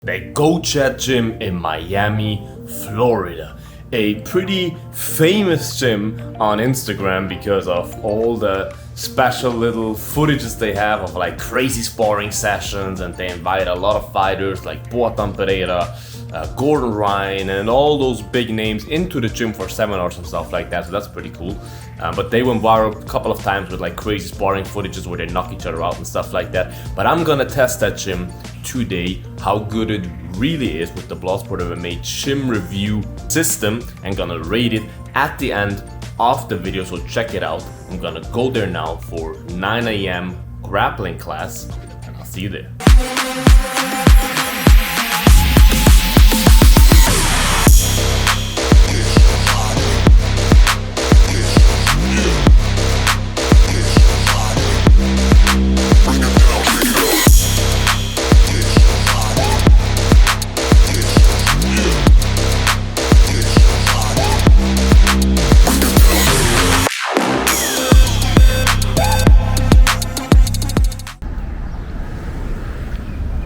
The Goat Shed Gym in Miami, Florida. A pretty famous gym on Instagram because of all the special little footages they have of like crazy sparring sessions, and they invite a lot of fighters like Boatan Pereira, Gordon Ryan, and all those big names into the gym for seminars and stuff like that, so that's pretty cool. But they went viral a couple of times with like crazy sparring footages where they knock each other out and stuff like that. But I'm gonna test that gym today, how good it really is with the Bloodsport MMA gym review system, and gonna rate it at the end of the video, so check it out. I'm gonna go there now for 9 a.m. grappling class, and I'll see you there.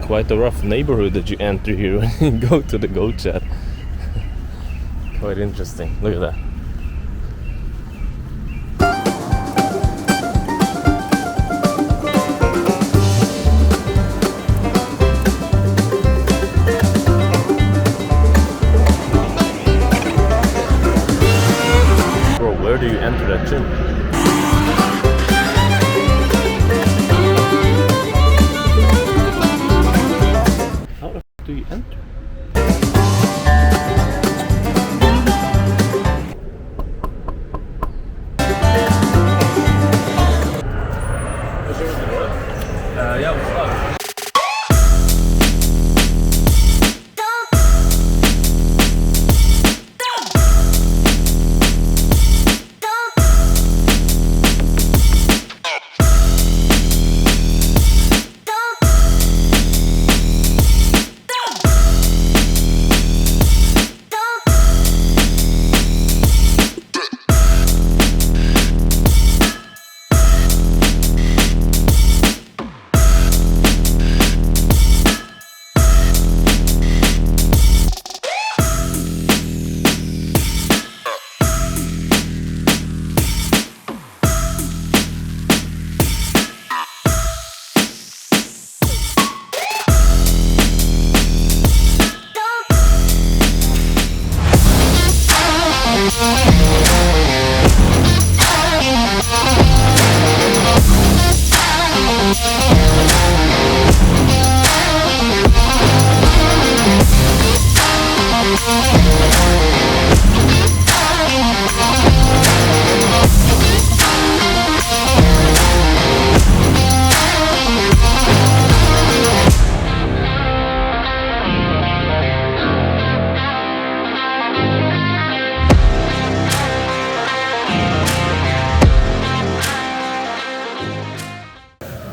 Quite a rough neighborhood that you enter here when you go to the Goat Shed. Quite interesting. Look at that. Bro, where do you enter that gym? Do you enter? Yeah, what's up?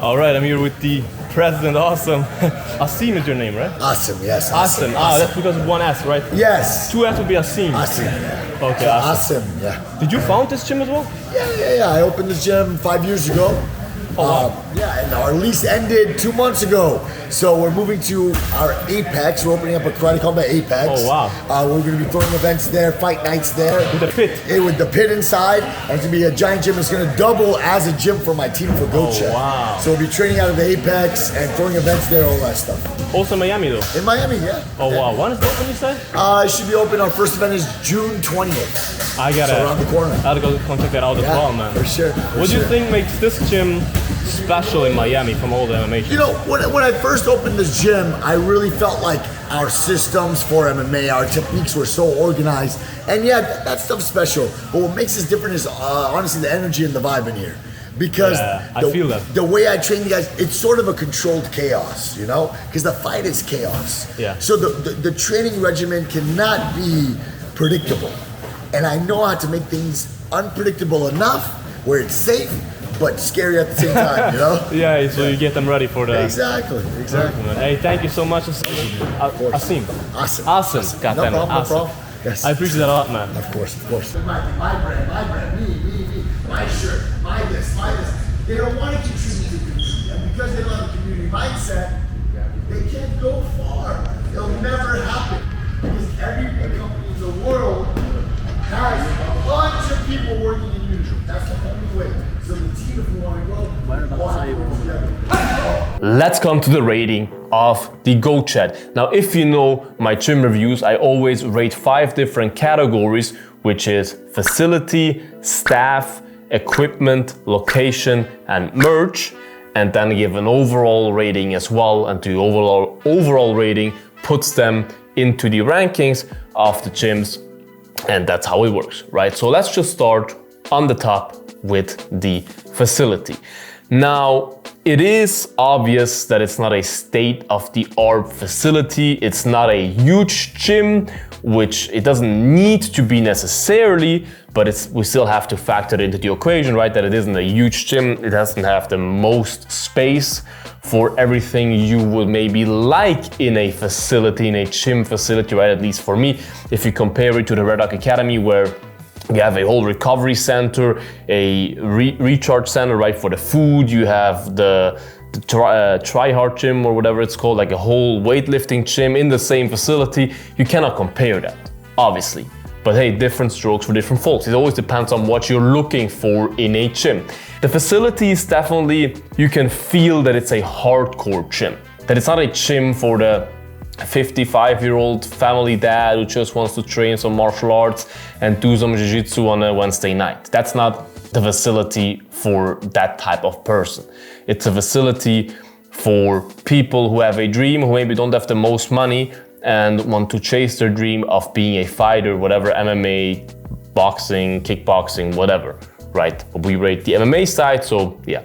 All right, I'm here with the president. Awesome. Asim is your name, right? Asim, yes. Asim. Ah, that's because of one S, right? Yes. Two S would be Asim. Asim, yeah. Okay, So Asim, yeah. Did you found this gym as well? Yeah. I opened this gym 5 years ago. Oh, wow. And our lease ended 2 months ago. So we're moving to our Apex. We're opening up a karate combat Apex. Oh, wow. We're going to be throwing events there, fight nights there. With the pit? With the pit inside. And it's going to be a giant gym. It's going to double as a gym for my team for Goat Shed. Wow. So we'll be training out of the Apex and throwing events there, all that stuff. Also Miami though? In Miami, yeah. Oh, yeah. wow. When is it open, you said? It should be open. Our first event is June 20th. I gotta, so around the corner. I gotta go check that out as well, man. For sure. What do you think makes this gym special in Miami from all the MMA gyms? You know, when I first opened this gym, I really felt like our systems for MMA, our techniques were so organized. And yeah, that stuff's special. But what makes us different is honestly the energy and the vibe in here. Because I feel that. The way I train the guys, it's sort of a controlled chaos, you know? Because the fight is chaos. Yeah. So the training regimen cannot be predictable. And I know how to make things unpredictable enough where it's safe, but scary at the same time, you know? Yeah, so you get them ready for the... Exactly. Hey, thank you so much, Asim. Awesome. God damn it, awesome. Yes. I appreciate that a lot, man. Of course. My brand, me, my shirt, my this. They don't want to contribute to the community, and because they don't have a community mindset, they can't go far. let's come to the rating of the Goat Shed. Now, if you know my gym reviews, I always rate 5 different categories, which is facility, staff, equipment, location, and merch, and then give an overall rating as well, and the overall rating puts them into the rankings of the gyms, and that's how it works, right? So let's just start on the top with the facility. Now, it is obvious that it's not a state-of-the-art facility. It's not a huge gym, which it doesn't need to be necessarily, but we still have to factor it into the equation, right? That it isn't a huge gym. It doesn't have the most space for everything you would maybe like in a facility, in a gym facility, right? At least for me, if you compare it to the Red Rock Academy, where you have a whole recovery center, a recharge center, right, for the food. You have the Try-Hard gym or whatever it's called, like a whole weightlifting gym in the same facility. You cannot compare that, obviously. But hey, different strokes for different folks. It always depends on what you're looking for in a gym. The facility is definitely, you can feel that it's a hardcore gym. That it's not a gym for the 55-year-old family dad who just wants to train some martial arts and do some jiu-jitsu on a Wednesday night. That's not the facility for that type of person. It's a facility for people who have a dream, who maybe don't have the most money and want to chase their dream of being a fighter, whatever, MMA, boxing, kickboxing, whatever, right? But we rate the MMA side, so yeah.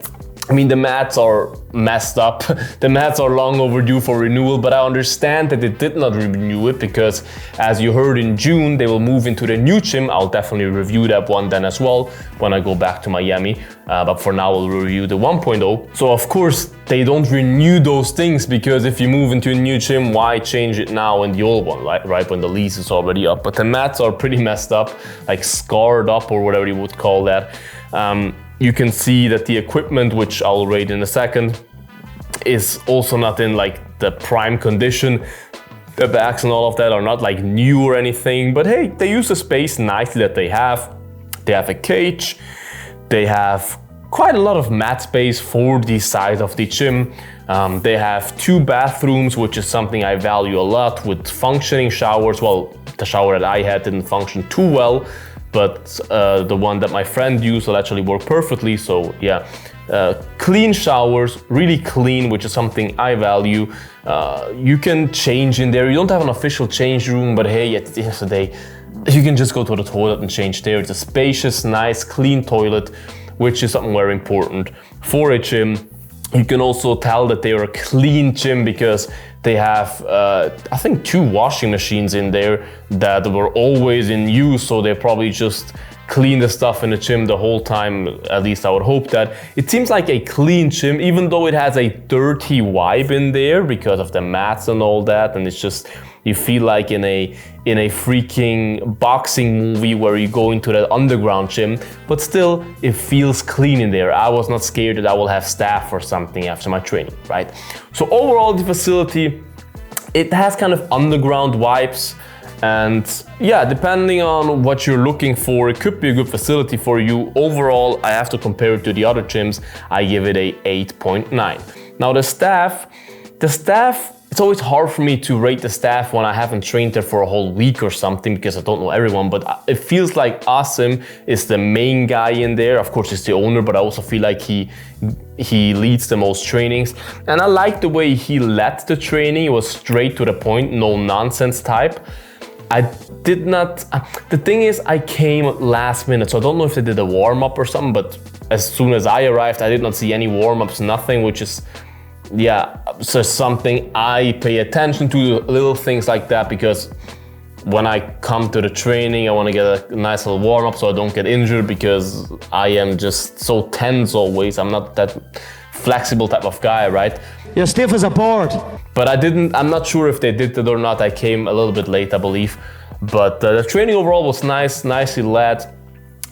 I mean, the mats are messed up. The mats are long overdue for renewal, but I understand that they did not renew it because, as you heard, in June, they will move into the new gym. I'll definitely review that one then as well when I go back to Miami. But for now, we'll review the 1.0. So of course, they don't renew those things because if you move into a new gym, why change it now in the old one, right? When the lease is already up. But the mats are pretty messed up, like scarred up or whatever you would call that. You can see that the equipment, which I'll rate in a second, is also not in like the prime condition. The backs and all of that are not like new or anything, but hey, they use the space nicely that they have. They have a cage. They have quite a lot of mat space for the size of the gym. They have 2 bathrooms, which is something I value a lot, with functioning showers. Well, the shower that I had didn't function too well, but the one that my friend used will actually work perfectly. So yeah, clean showers, really clean, which is something I value. You can change in there. You don't have an official change room, but hey, at the end of the day, you can just go to the toilet and change there. It's a spacious, nice, clean toilet, which is something very important for a gym. You can also tell that they are a clean gym because they have, I think, 2 washing machines in there that were always in use. So they probably just clean the stuff in the gym the whole time. At least I would hope that. It seems like a clean gym, even though it has a dirty vibe in there because of the mats and all that. And it's just, you feel like in a freaking boxing movie where you go into that underground gym, but still it feels clean in there. I was not scared that I will have staff or something after my training, right? So overall, the facility, it has kind of underground vibes. And yeah, depending on what you're looking for, it could be a good facility for you. Overall, I have to compare it to the other gyms. I give it a 8.9. Now the staff, it's always hard for me to rate the staff when I haven't trained there for a whole week or something because I don't know everyone, but it feels like Asim is the main guy in there. Of course, he's the owner, but I also feel like he leads the most trainings. And I like the way he led the training. It was straight to the point, no nonsense type. I did not, the thing is, I came last minute, so I don't know if they did a warm-up or something, but as soon as I arrived, I did not see any warm-ups, nothing, which is, yeah, so something I pay attention to, little things like that, because when I come to the training, I want to get a nice little warm-up so I don't get injured, because I am just so tense always. I'm not that flexible type of guy, right? You're stiff as a board. But I'm not sure if they did it or not. I came a little bit late, I believe. But the training overall was nice, nicely led.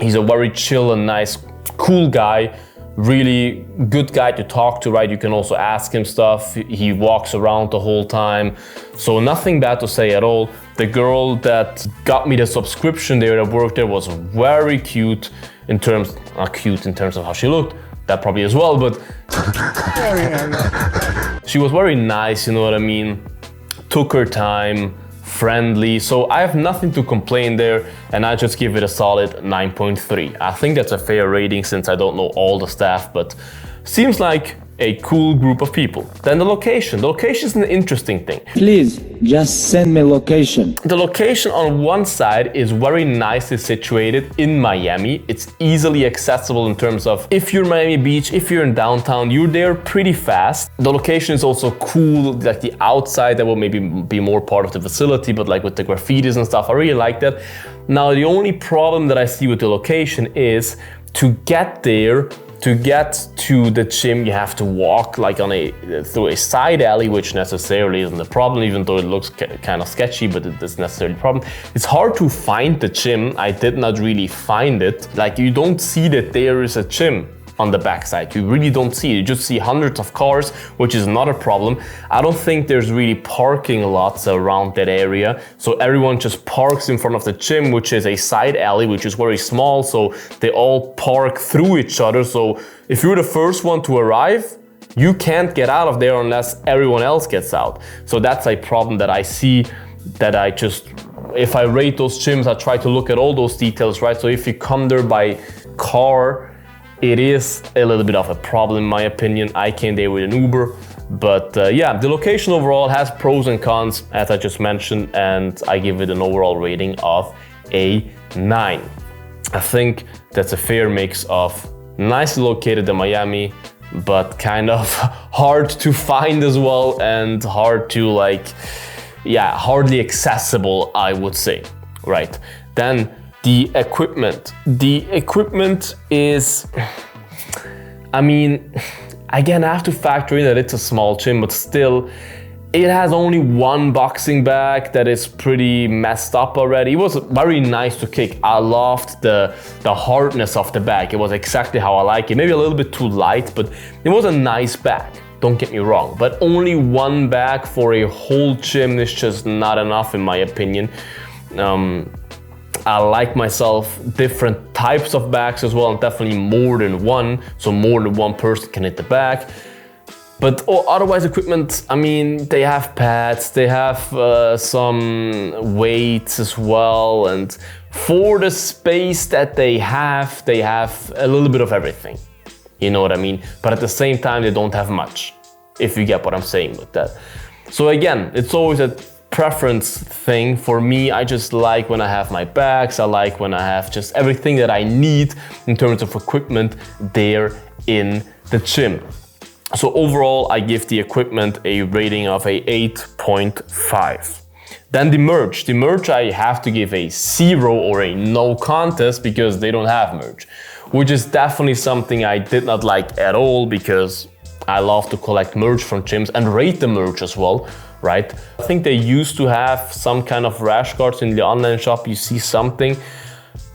He's a very chill and nice, cool guy. Really good guy to talk to, right? You can also ask him stuff. He walks around the whole time. So nothing bad to say at all. The girl that got me the subscription there that worked there was very cute in terms, not cute in terms of how she looked, that probably as well, but she was very nice, you know what I mean? Took her time, friendly, so I have nothing to complain there, and I just give it a solid 9.3. I think that's a fair rating since I don't know all the staff, but seems like a cool group of people. Then the location. The location is an interesting thing. Please, just send me location. The location on one side is very nicely situated in Miami. It's easily accessible in terms of if you're in Miami Beach, if you're in downtown, you're there pretty fast. The location is also cool, like the outside that will maybe be more part of the facility, but like with the graffitis and stuff, I really like that. Now, the only problem that I see with the location is to get there, to get to the gym, you have to walk like through a side alley, which necessarily isn't a problem, even though it looks kind of sketchy, but it isn't necessarily a problem. It's hard to find the gym. I did not really find it. Like, you don't see that there is a gym on the backside. You really don't see it. You just see hundreds of cars, which is not a problem. I don't think there's really parking lots around that area. So everyone just parks in front of the gym, which is a side alley, which is very small. So they all park through each other. So if you're the first one to arrive, you can't get out of there unless everyone else gets out. So that's a problem that I see, that I just, if I rate those gyms, I try to look at all those details, right? So if you come there by car, it is a little bit of a problem in my opinion. I came there with an Uber, but yeah, the location overall has pros and cons, as I just mentioned, and I give it an overall rating of a 9. I think that's a fair mix of nicely located in Miami, but kind of hard to find as well, and hard to hardly accessible, I would say, right? Then the equipment. The equipment is, I mean, again, I have to factor in that it's a small gym, but still, it has only one boxing bag that is pretty messed up already. It was very nice to kick. I loved the hardness of the bag. It was exactly how I like it. Maybe a little bit too light, but it was a nice bag. Don't get me wrong, but only one bag for a whole gym is just not enough in my opinion. I like myself different types of bags as well, and definitely more than one, so more than one person can hit the bag. But otherwise equipment, I mean, they have pads, they have some weights as well, and for the space that they have a little bit of everything. You know what I mean? But at the same time, they don't have much, if you get what I'm saying with that. So again, it's always a preference thing. For me, I just like when I have my bags, I like when I have just everything that I need in terms of equipment there in the gym. So overall, I give the equipment a rating of a 8.5. Then the merch. The merch I have to give a 0 or a no contest because they don't have merch, which is definitely something I did not like at all, because I love to collect merch from gyms and rate the merch as well, right? I think they used to have some kind of rash guards in the online shop. You see something,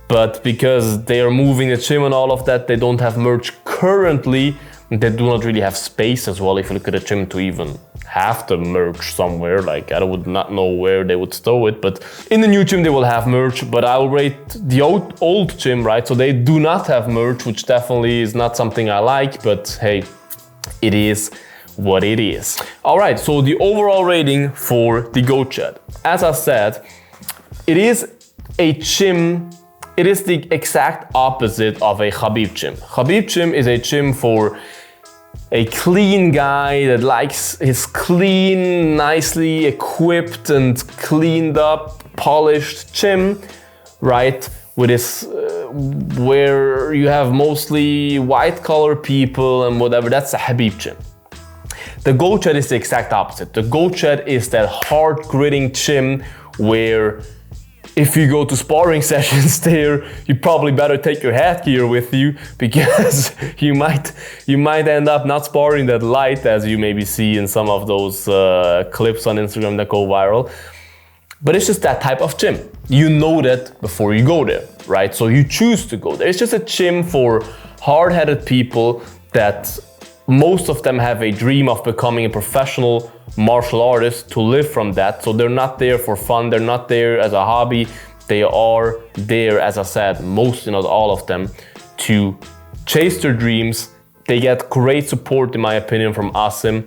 but because they are moving the gym and all of that, they don't have merch currently. They do not really have space as well, if you look at the gym, to even have the merch somewhere. Like, I would not know where they would stow it, but in the new gym they will have merch. But I will rate the old gym, right? So they do not have merch, which definitely is not something I like, but hey, it is what it is. All right, so the overall rating for the Goat Shed. As I said, it is a gym. It is the exact opposite of a Khabib gym. Khabib gym is a gym for a clean guy that likes his clean, nicely equipped and cleaned up, polished gym, right? With his, where you have mostly white collar people and whatever. That's a Khabib gym. The Goat Shed is the exact opposite. The Goat Shed is that hard gritting gym where if you go to sparring sessions there, you probably better take your headgear with you, because you might end up not sparring that light, as you maybe see in some of those clips on Instagram that go viral. But it's just that type of gym. You know that before you go there, right? So you choose to go there. It's just a gym for hard-headed people that most of them have a dream of becoming a professional martial artist, to live from that. So they're not there for fun, they're not there as a hobby, they are there, as I said, most, not all of them, to chase their dreams. They get great support, in my opinion, from Asim.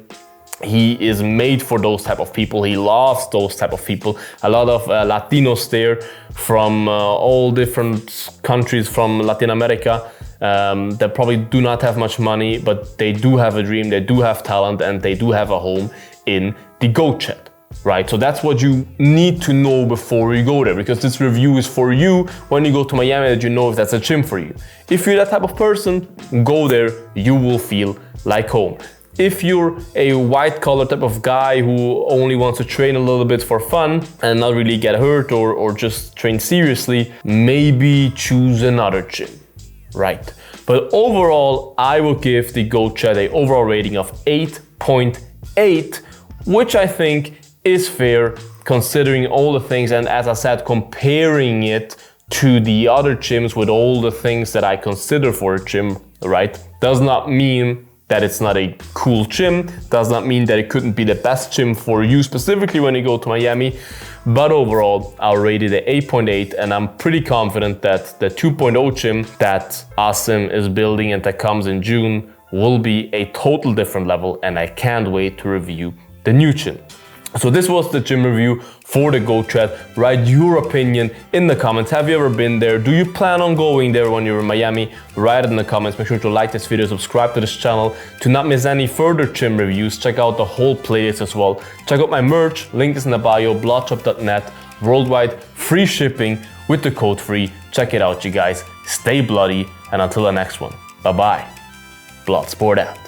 He is made for those type of people. He loves those type of people. A lot of Latinos there from all different countries from Latin America that probably do not have much money, but they do have a dream, they do have talent, and they do have a home in the Goat Shed, right? So that's what you need to know before you go there, because this review is for you when you go to Miami, that you know if that's a gym for you. If you're that type of person, go there, you will feel like home. If you're a white collar type of guy who only wants to train a little bit for fun and not really get hurt or just train seriously, maybe choose another gym, right? But overall, I will give the Goat Shed an overall rating of 8.8, which I think is fair considering all the things, and as I said, comparing it to the other gyms with all the things that I consider for a gym, right? Does not mean that it's not a cool gym, does not mean that it couldn't be the best gym for you specifically when you go to Miami, but overall I'll rate it at 8.8, and I'm pretty confident that the 2.0 gym that Asim is building and that comes in June will be a total different level, and I can't wait to review the new gym. So this was the gym review for the Goat Shed. Write your opinion in the comments. Have you ever been there? Do you plan on going there when you're in Miami? Write it in the comments. Make sure to like this video, subscribe to this channel to not miss any further gym reviews. Check out the whole playlist as well. Check out my merch, link is in the bio, bloodsport.net, worldwide free shipping with the code free. Check it out, you guys. Stay bloody, and until the next one, bye-bye. Bloodsport out.